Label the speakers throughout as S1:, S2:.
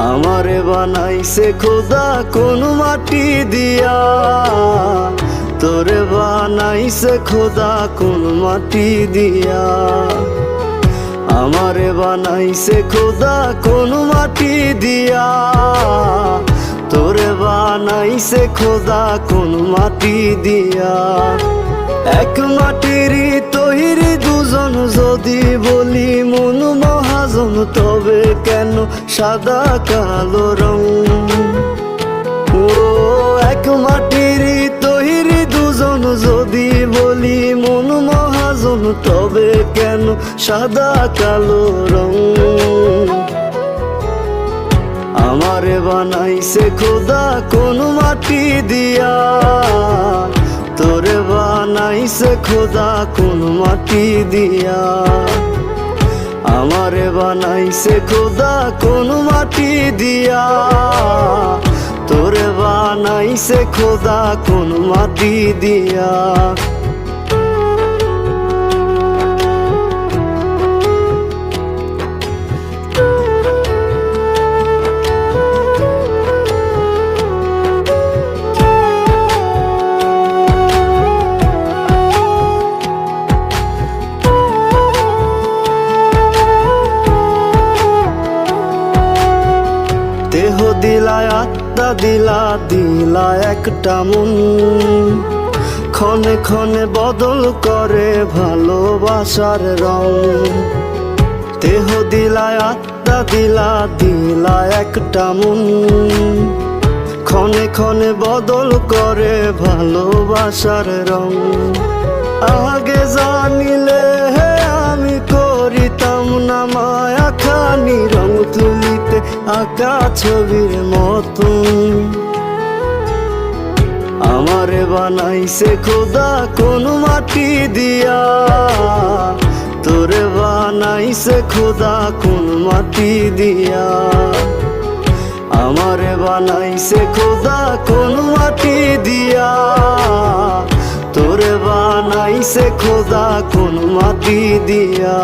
S1: আমারে বানাইছে খোদা কোন মাটি দিয়া, তোরে বানাইছে খোদা কোন মাটি দিয়া। আমারে বানাইছে খোদা কোন মাটি দিয়া, তোরে বানাইছে খোদা কোন মাটি দিয়া। এক মাটিরই তৈরি দুজন, যদি বলি মন মহাজন, তবে কেন সাদা কালো রং? ও এক মাটিরই তৈরি দুজন, যদি বলি মন মহাজন, তবে কেন সাদা কালো রং? আমারে বানাইছে খোদা কোন মাটি দিয়া, তোরে বানাইছে খোদা কোন মাটি দিয়া। আমারে বানাইছে খোদা কোন মাটি দিয়া, তোরে বানাইছে খোদা কোন মাটি দিয়া। দেহ দিলা আত্মা দিলা, দিলা একটা মন, ক্ষণে ক্ষণে বদল করে ভালোবাসার রং। দেহ দিলা আত্মা দিলা, দিলা একটা মন, ক্ষণে ক্ষণে বদল করে ভালোবাসার রং। আগে জানিলে আমি করিতাম না মায়া খানি, রং তুলিতে আঁকা ছবির মতন। আমারে বানাইছে খোদা কোন মাটি দিয়া, তোরে বানাইছে খোদা কোন মাটি দিয়া। আমারে বানাইছে খোদা কোন মাটি দিয়া, তোরে বানাইছে খোদা কোন মাটি দিয়া।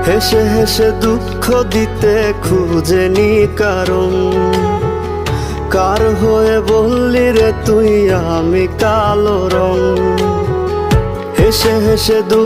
S1: হেসে হেসে দুঃখ দিতে খুঁজেনি কারণ, কার হয়ে বললি রে তুই আমি কালো রং? হেসে হেসে